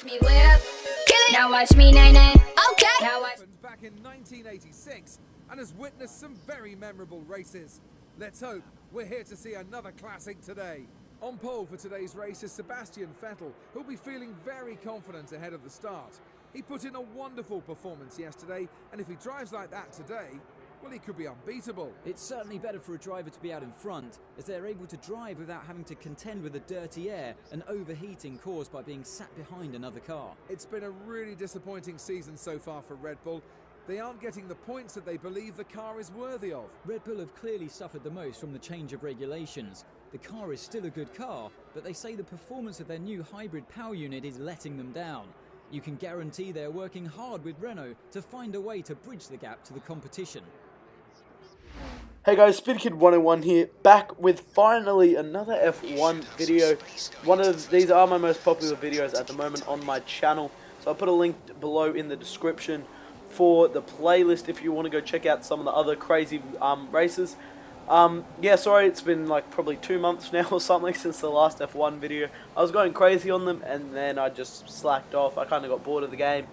Me whip, kill it. Now watch me nay nay. Okay. Now watch. Back in 1986 and has witnessed some very memorable races. Let's hope we're here to see another classic today. On pole for today's race is Sebastian Vettel, who'll be feeling very confident ahead of the start. He put in a wonderful performance yesterday, and if he drives like that today, well, he could be unbeatable. It's certainly better for a driver to be out in front, as they're able to drive without having to contend with the dirty air and overheating caused by being sat behind another car. It's been a really disappointing season so far for Red Bull. They aren't getting the points that they believe the car is worthy of. Red Bull have clearly suffered the most from the change of regulations. The car is still a good car, but they say the performance of their new hybrid power unit is letting them down. You can guarantee they're working hard with Renault to find a way to bridge the gap to the competition. Hey guys, SpeedKid101 here, back with finally another F1 video. These are my most popular videos at the moment on my channel, so I'll put a link below in the description for the playlist if you want to go check out some of the other crazy races. Yeah, sorry, it's been like probably 2 months now or something since the last F1 video. I was going crazy on them and then I just slacked off. I kind of got bored of the game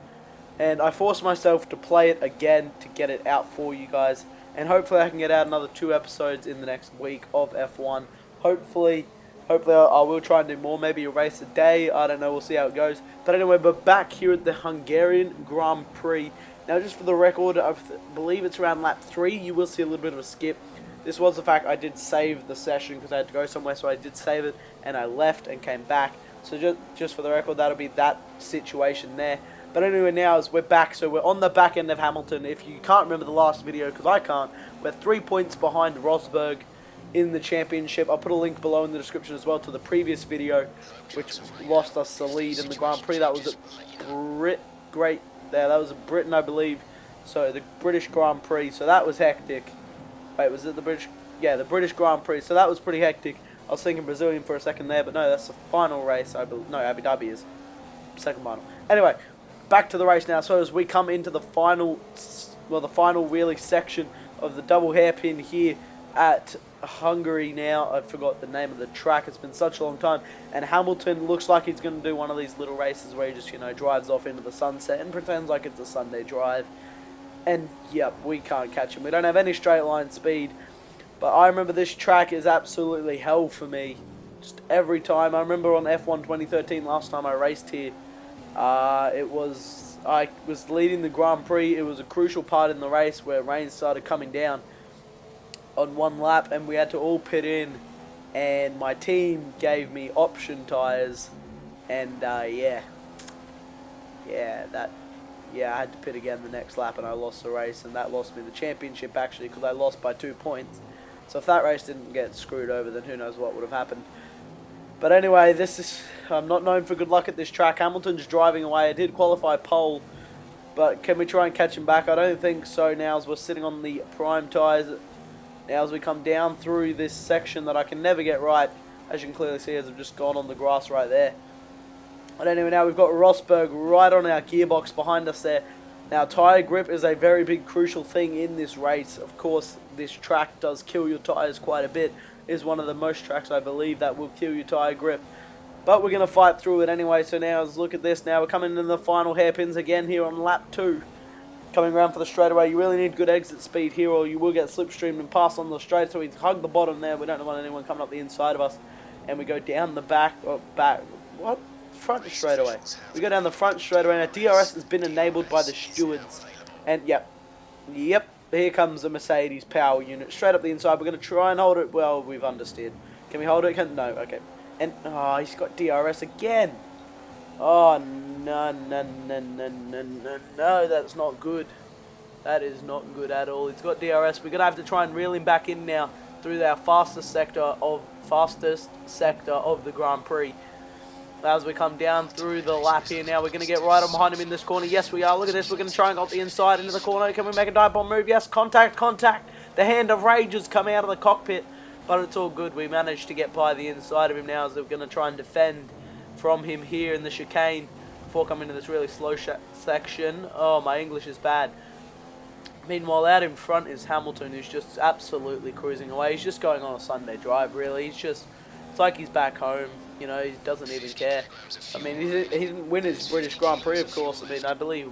and I forced myself to play it again to get it out for you guys. And hopefully I can get out another 2 episodes in the next week of F1. Hopefully I will try and do more, maybe a race a day. I don't know, we'll see how it goes. But anyway, we're back here at the Hungarian Grand Prix. Now, just for the record, I believe it's around lap 3. You will see a little bit of a skip. This was the fact I did save the session because I had to go somewhere, so I did save it, and I left and came back. So just for the record, that'll be that situation there. But anyway, now as we're back, so we're on the back end of Hamilton. If you can't remember the last video, because I can't, we're 3 points behind Rosberg in the championship. I'll put a link below in the description as well to the previous video, which lost us the lead in the Grand Prix. That was that was at Britain, I believe. So the British Grand Prix. So that was hectic. Wait, was it the British? Yeah, the British Grand Prix. So that was pretty hectic. I was thinking Brazilian for a second there, but no, that's the final race. I believe. No, Abu Dhabi is second final. Anyway, back to the race now. So as we come into the final, the final really section of the double hairpin here at Hungary now. I forgot the name of the track. It's been such a long time. And Hamilton looks like he's going to do one of these little races where he just, drives off into the sunset and pretends like it's a Sunday drive. And, yep, we can't catch him. We don't have any straight line speed. But I remember this track is absolutely hell for me. Just every time. I remember on F1 2013, last time I raced here, I was leading the Grand Prix. It was a crucial part in the race where rain started coming down on one lap, and we had to all pit in, and my team gave me option tyres, and I had to pit again the next lap, and I lost the race, and that lost me the championship actually, because I lost by 2 points. So if that race didn't get screwed over, then who knows what would have happened. But anyway, I'm not known for good luck at this track. Hamilton's driving away. I did qualify pole, but can we try and catch him back? I don't think so now, as we're sitting on the prime tyres. Now as we come down through this section that I can never get right, as you can clearly see as I've just gone on the grass right there. But anyway, now we've got Rosberg right on our gearbox behind us there. Now tyre grip is a very big crucial thing in this race. Of course, this track does kill your tyres quite a bit. It is one of the most tracks I believe that will kill your tyre grip. But we're going to fight through it anyway. So now let's look at this. Now we're coming into the final hairpins again here on lap 2. Coming around for the straightaway, you really need good exit speed here or you will get slipstreamed and pass on the straight. So we hug the bottom there. We don't want anyone coming up the inside of us. And we go down the front straightaway. We go down the front straightaway. Now DRS has been enabled by the stewards. And yep, here comes the Mercedes power unit. Straight up the inside. We're going to try and hold it. Well, we've understeered. Can we hold it? No, okay. And, he's got DRS again. Oh, no, that's not good. That is not good at all. He's got DRS. We're going to have to try and reel him back in now through our fastest sector of the Grand Prix. As we come down through the lap here now, we're going to get right on behind him in this corner. Yes, we are. Look at this. We're going to try and go up the inside into the corner. Can we make a dive bomb move? Yes, contact. The hand of rage has come out of the cockpit, but it's all good. We managed to get by the inside of him now as we're going to try and defend from him here in the chicane before coming to this really slow section. Oh, my English is bad. Meanwhile, out in front is Hamilton, who's just absolutely cruising away. He's just going on a Sunday drive, really. It's like he's back home. You know, he doesn't even care. I mean, he didn't win his British Grand Prix, of course. I mean, I believe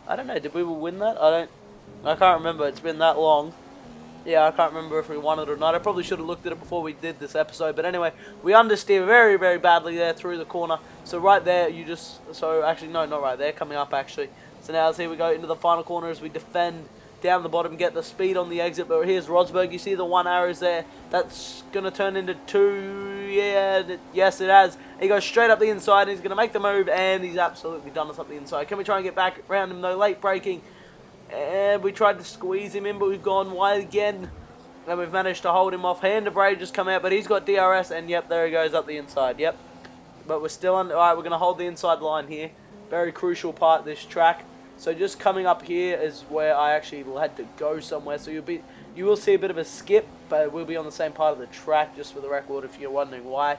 I don't know, did we win that? I can't remember. It's been that long. Yeah, I can't remember if we won it or not. I probably should have looked at it before we did this episode. But anyway, we understeer very, very badly there through the corner. So right there, actually, no, not right there. Coming up, actually. So now, here we go into the final corner as we defend down the bottom, get the speed on the exit. But here's Rosberg. You see the 1 arrows there. That's going to turn into 2. Yeah, yes, it has. He goes straight up the inside, and he's going to make the move. And he's absolutely done us up the inside. Can we try and get back around him, though? Late braking. And we tried to squeeze him in, but we've gone wide again. And we've managed to hold him off. Hand of Rage has come out, but he's got DRS. And, yep, there he goes up the inside. Yep. But we're still on. Alright, we're going to hold the inside line here. Very crucial part of this track. So just coming up here is where I actually had to go somewhere. So you will see a bit of a skip, but we'll be on the same part of the track, just for the record, if you're wondering why.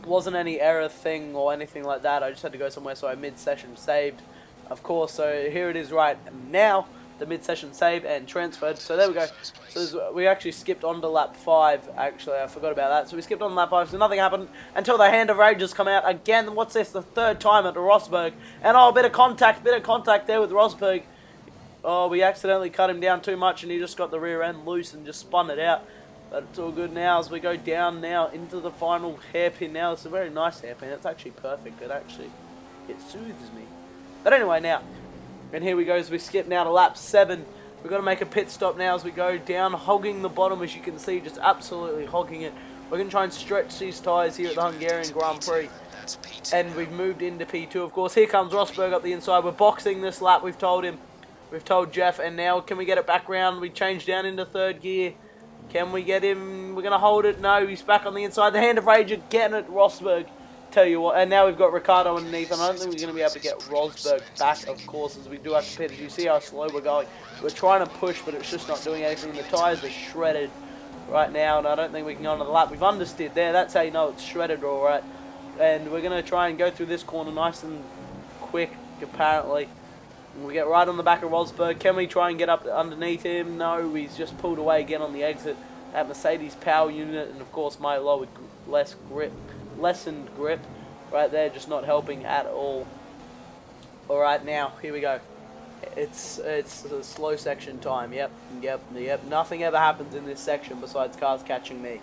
Wasn't any error thing or anything like that. I just had to go somewhere, so I mid-session saved. Of course, so here it is right now, the mid-session save and transferred. So there we go. So we actually skipped on to lap 5, actually. I forgot about that. So we skipped on to lap 5, so nothing happened until the Hand of Rage has come out. Again, what's this? The 3rd time at Rosberg. And oh, bit of contact there with Rosberg. Oh, we accidentally cut him down too much and he just got the rear end loose and just spun it out. But it's all good now as we go down now into the final hairpin now. It's a very nice hairpin. It's actually perfect. It soothes me. But anyway, now, and here we go as we skip now to lap 7. We've got to make a pit stop now as we go down, hogging the bottom, as you can see, just absolutely hogging it. We're going to try and stretch these tyres here at the Hungarian Grand Prix. And we've moved into P2, of course. Here comes Rosberg up the inside. We're boxing this lap, we've told him. We've told Jeff, and now can we get it back round? We change down into 3rd gear. Can we get him? We're going to hold it. No, he's back on the inside. The Hand of Rage again at Rosberg. Tell you what, and now we've got Ricardo underneath, and I don't think we're going to be able to get Rosberg back, of course, as we do have to pit. As you see how slow we're going. We're trying to push, but it's just not doing anything. The tyres are shredded right now, and I don't think we can go on to the lap. We've understeered there. That's how you know it's shredded all right. And we're going to try and go through this corner nice and quick, apparently. And we get right on the back of Rosberg. Can we try and get up underneath him? No, he's just pulled away again on the exit. That Mercedes power unit, and of course my lessened grip right there, just not helping at all. Alright, now here we go. It's a slow section time. Yep. Nothing ever happens in this section besides cars catching me.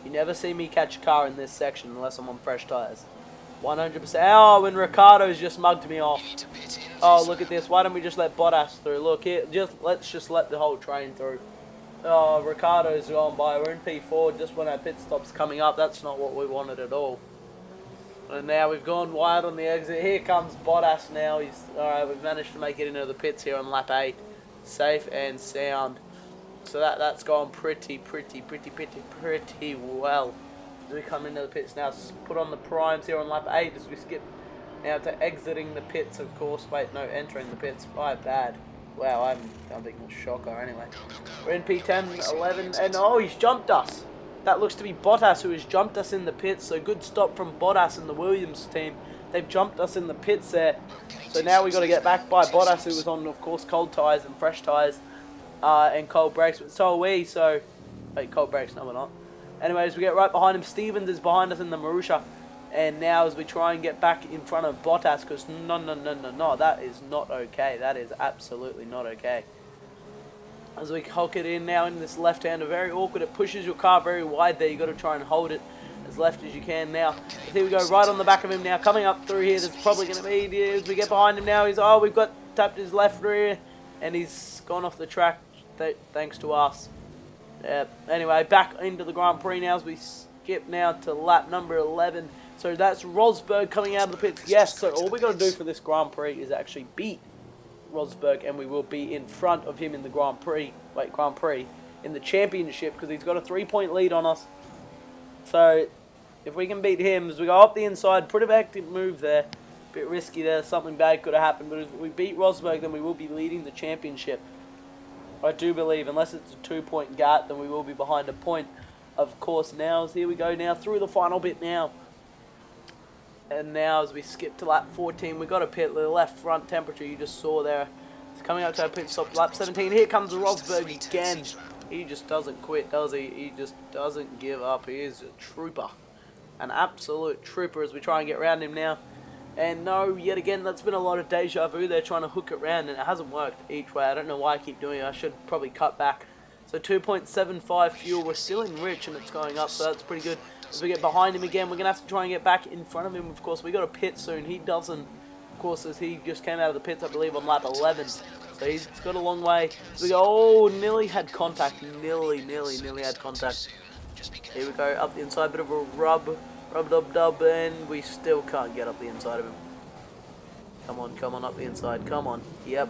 You never see me catch a car in this section unless I'm on fresh tires. 100%. Oh, and Ricardo's just mugged me off. Oh, look at this. Why don't we just let Bottas through? Look here, let's just let the whole train through. Oh, Ricardo's gone by. We're in P4 just when our pit stop's coming up. That's not what we wanted at all. And now we've gone wide on the exit. Here comes Bottas now. Alright, we've managed to make it into the pits here on lap 8. Safe and sound. So that's gone pretty well. As we come into the pits now, put on the primes here on lap 8 as we skip now to exiting the pits, of course. Wait, no, entering the pits. My bad. Wow, I'm a big shocker anyway. We're in P10, 11, and oh, he's jumped us. That looks to be Bottas who has jumped us in the pits. So good stop from Bottas and the Williams team. They've jumped us in the pits there. So now we've got to get back by Bottas, who was on, of course, cold tyres and fresh tyres and cold brakes. But so are we, so... Wait, cold brakes, no we're not. Anyways, we get right behind him. Stevens is behind us in the Marussia. And now as we try and get back in front of Bottas, because no, that is not okay. That is absolutely not okay. As we hulk it in now in this left-hander, very awkward. It pushes your car very wide there. You've got to try and hold it as left as you can now. Here we go, right on the back of him now. Coming up through here, there's probably going to be, as we get behind him now, we've got tapped his left rear, and he's gone off the track thanks to us. Anyway, back into the Grand Prix now as we skip now to lap number 11. So that's Rosberg coming out of the pits. Yes, so all we got to do for this Grand Prix is actually beat Rosberg, and we will be in front of him in the Grand Prix, in the championship, because he's got a 3-point lead on us. So if we can beat him, as we go up the inside, pretty active move there, a bit risky there, something bad could have happened, but if we beat Rosberg, then we will be leading the championship. I do believe, unless it's a 2-point gap, then we will be behind a point, of course. Now, here we go now, through the final bit now. And now as we skip to lap 14, we've got a pit, the left front temperature you just saw there. It's coming up to our pit stop, lap 17. Here comes Rosberg again. He just doesn't quit, does he? He just doesn't give up. He is a trooper. An absolute trooper as we try and get around him now. And no, yet again, that's been a lot of deja vu. They're trying to hook it round and it hasn't worked each way. I don't know why I keep doing it. I should probably cut back. So 2.75 fuel. We're still in rich and it's going up, so that's pretty good. As we get behind him again, we're going to have to try and get back in front of him. Of course, we got a pit soon. He doesn't, of course, as he just came out of the pits, I believe, on lap 11. So he's got a long way. So we go, oh, nearly had contact. Nearly had contact. Here we go, up the inside, bit of a rub-dub-dub, and we still can't get up the inside of him. Come on, up the inside, come on. Yep.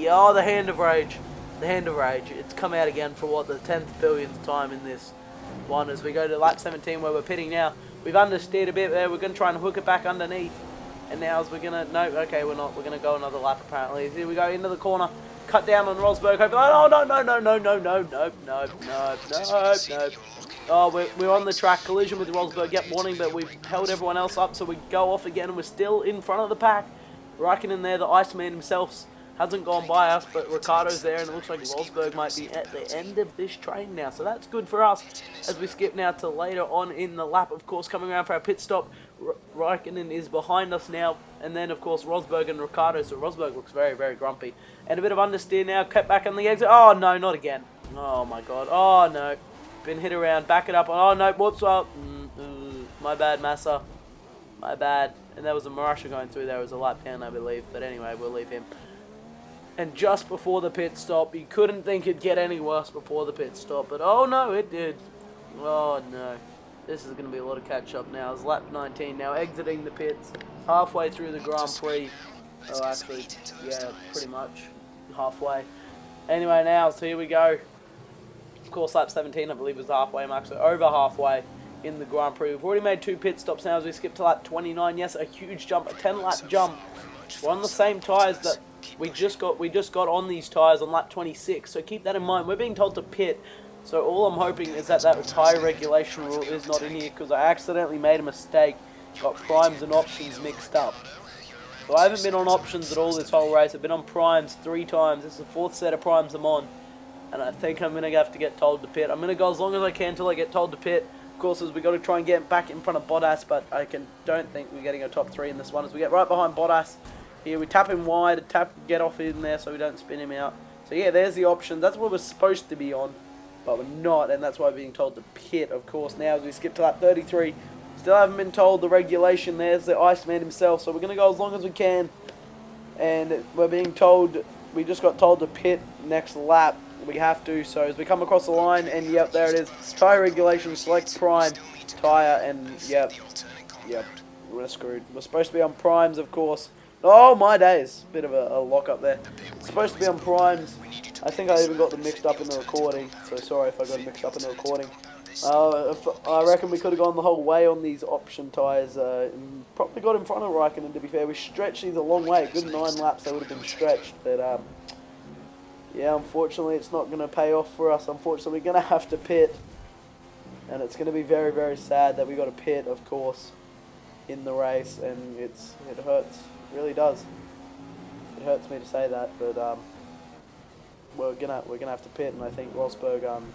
Oh, the hand of rage. The hand of rage. It's come out again for what, the 10th billionth time in this one as we go to lap 17 where we're pitting now. We've understeered a bit there. We're going to try and hook it back underneath. And now as we're going to... No, okay, we're not. We're going to go another lap apparently. Here we go into the corner. Cut down on Rosberg. Oh, no. Oh, we're on the track. Collision with Rosberg. Get warning, but we've held everyone else up. So we go off again and we're still in front of the pack. Raikkonen there, the Iceman himself, hasn't gone by us, but Ricciardo's there, and it looks like Rosberg might be at the end of this train now. So that's good for us as we skip now to later on in the lap. Of course, coming around for our pit stop, Raikkonen is behind us now, and then, of course, Rosberg and Ricciardo. So Rosberg looks very grumpy. And a bit of understeer now, kept back on the exit. Oh, no, not again. Oh, my God. Oh, no. Been hit around. Back it up. Oh, no. Whoops. Oh, my bad, Massa. My bad. And there was a Marussia going through there. It was a lap down, I believe. But anyway, we'll leave him. And just before the pit stop, you couldn't think it'd get any worse before the pit stop. But oh no, it did. Oh no. This is going to be a lot of catch up now. It's lap 19 now, exiting the pits. Halfway through the Grand Prix. Oh, actually, yeah, pretty much. Halfway. Anyway, now, so here we go. Of course, lap 17, I believe, was the halfway mark. So over halfway in the Grand Prix. We've already made 2 pit stops now as we skip to lap 29. Yes, a huge jump, a 10-lap jump. We're on the same tyres that we just got on these tyres on lap 26. So keep that in mind. We're being told to pit. So all I'm hoping is that tyre regulation rule is not in here because I accidentally made a mistake. Got primes and options mixed up. So I haven't been on options at all this whole race. I've been on primes 3 times. This is the 4th set of primes I'm on. And I think I'm going to have to get told to pit. I'm going to go as long as I can until I get told to pit. Of course, as we got to try and get back in front of Bottas, but I don't think we're getting a top 3 in this one. As we get right behind Bottas, here we tap him wide, get off in there so we don't spin him out. So yeah, there's the option. That's what we're supposed to be on, but we're not, and that's why we're being told to pit, of course. Now, as we skip to lap 33, still haven't been told the regulation. There's the Iceman himself, so we're going to go as long as we can. And we're being told, we just got told to pit next lap. We have to, so as we come across the line, and yep, there it is. Tyre regulation, select prime, tyre, and yep, we're screwed. We're supposed to be on primes, of course. Oh, my days. Bit of a lock up there. It's supposed to be on primes. I think I even got them mixed up in the recording, so sorry if I got them mixed up in the recording. I reckon we could have gone the whole way on these option tyres. And probably got in front of Raikkonen, to be fair. We stretched these a long way. A good 9 laps they would have been stretched. But, yeah, unfortunately it's not going to pay off for us. Unfortunately, we're going to have to pit. And it's going to be very sad that we got to pit, of course, in the race. And it hurts. It really does. It hurts me to say that, but we're gonna have to pit, and I think Rosberg's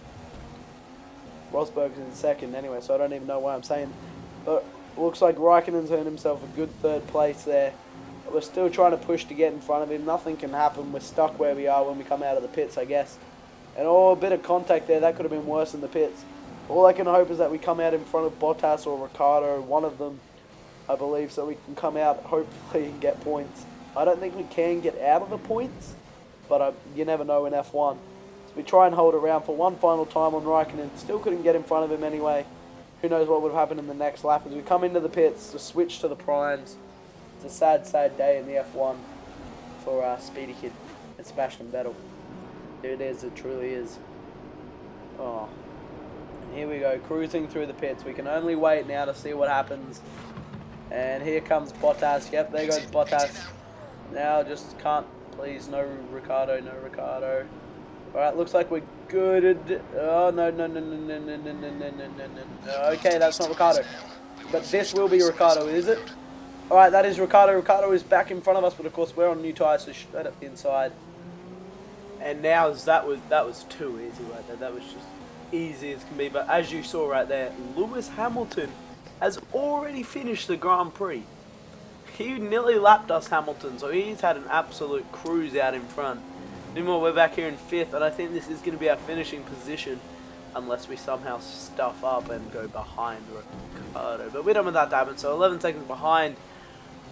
in second anyway, so I don't even know why I'm saying. But it looks like Raikkonen's earned himself a good 3rd place there. But we're still trying to push to get in front of him. Nothing can happen. We're stuck where we are when we come out of the pits, I guess. And a bit of contact there. That could have been worse in the pits. All I can hope is that we come out in front of Bottas or Ricciardo, one of them, I believe, so we can come out, hopefully, and get points. I don't think we can get out of the points, but you never know in F1. So we try and hold around for one final time on Raikkonen. Still couldn't get in front of him anyway. Who knows what would have happened in the next lap. As we come into the pits to switch to the primes. It's a sad day in the F1 for Speedy Kid and Sebastian Vettel. It is, it truly is. Oh. And here we go, cruising through the pits. We can only wait now to see what happens. And here comes Bottas. Yep, there goes Bottas. Now just can't, please, no Ricciardo. Alright, looks like we're good. Oh, no. Okay, that's not Ricciardo. But this will be Ricciardo, is it? Alright, that is Ricciardo. Ricciardo is back in front of us, but of course we're on new tyres, so straight up the inside. And now that was too easy right there. That was just easy as can be. But as you saw right there, Lewis Hamilton has already finished the Grand Prix. He nearly lapped us, Hamilton, so he's had an absolute cruise out in front. Meanwhile, we're back here in 5th, and I think this is going to be our finishing position, unless we somehow stuff up and go behind Ricciardo. But we don't want that to happen, so 11 seconds behind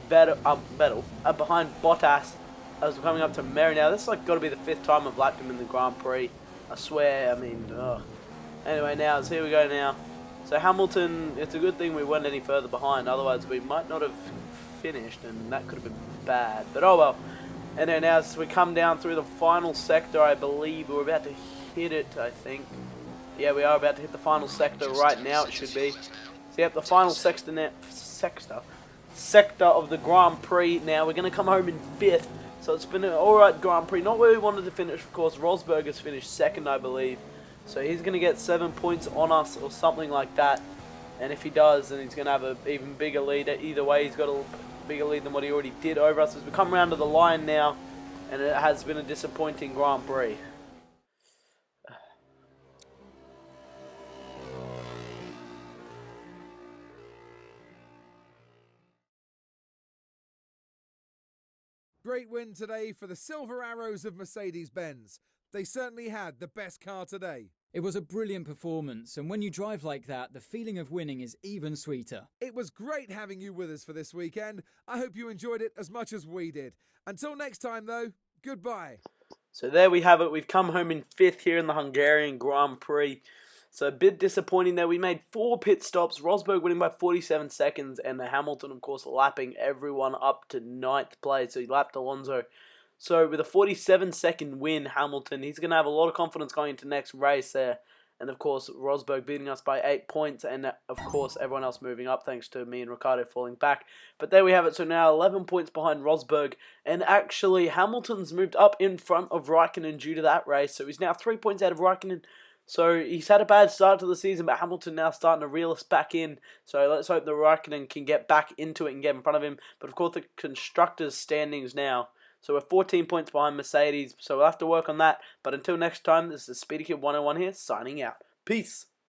Vettel, behind Bottas, as we're coming up to Mary now. This is like got to be the 5th time I've lapped him in the Grand Prix. I swear, I mean, ugh. Anyway, now, so here we go now. So Hamilton, it's a good thing we weren't any further behind, otherwise we might not have finished, and that could have been bad, but oh well. And then as we come down through the final sector, I believe we're about to hit it, I think. Yeah, we are about to hit the final sector right now, it should be. So yep, the final sector of the Grand Prix now. We're going to come home in 5th, so it's been an alright Grand Prix. Not where we wanted to finish, of course. Rosberg has finished 2nd, I believe. So he's going to get 7 points on us or something like that. And if he does, then he's going to have an even bigger lead. Either way, he's got a bigger lead than what he already did over us. As we come around to the line now, and it has been a disappointing Grand Prix. Great win today for the Silver Arrows of Mercedes-Benz. They certainly had the best car today. It was a brilliant performance, and when you drive like that, the feeling of winning is even sweeter. It was great having you with us for this weekend. I hope you enjoyed it as much as we did. Until next time, though, goodbye. So there we have it. We've come home in 5th here in the Hungarian Grand Prix. So a bit disappointing there. We made 4 pit stops. Rosberg winning by 47 seconds, and the Hamilton, of course, lapping everyone up to 9th place. So he lapped Alonso. So with a 47-second win, Hamilton, he's going to have a lot of confidence going into next race there. And of course, Rosberg beating us by 8 points. And of course, everyone else moving up thanks to me and Ricciardo falling back. But there we have it. So now 11 points behind Rosberg. And actually, Hamilton's moved up in front of Raikkonen due to that race. So he's now 3 points out of Raikkonen. So he's had a bad start to the season, but Hamilton now starting to reel us back in. So let's hope the Raikkonen can get back into it and get in front of him. But of course, the constructors' standings now. So we're 14 points behind Mercedes, so we'll have to work on that. But until next time, this is Speedy Kid 101 here, signing out. Peace!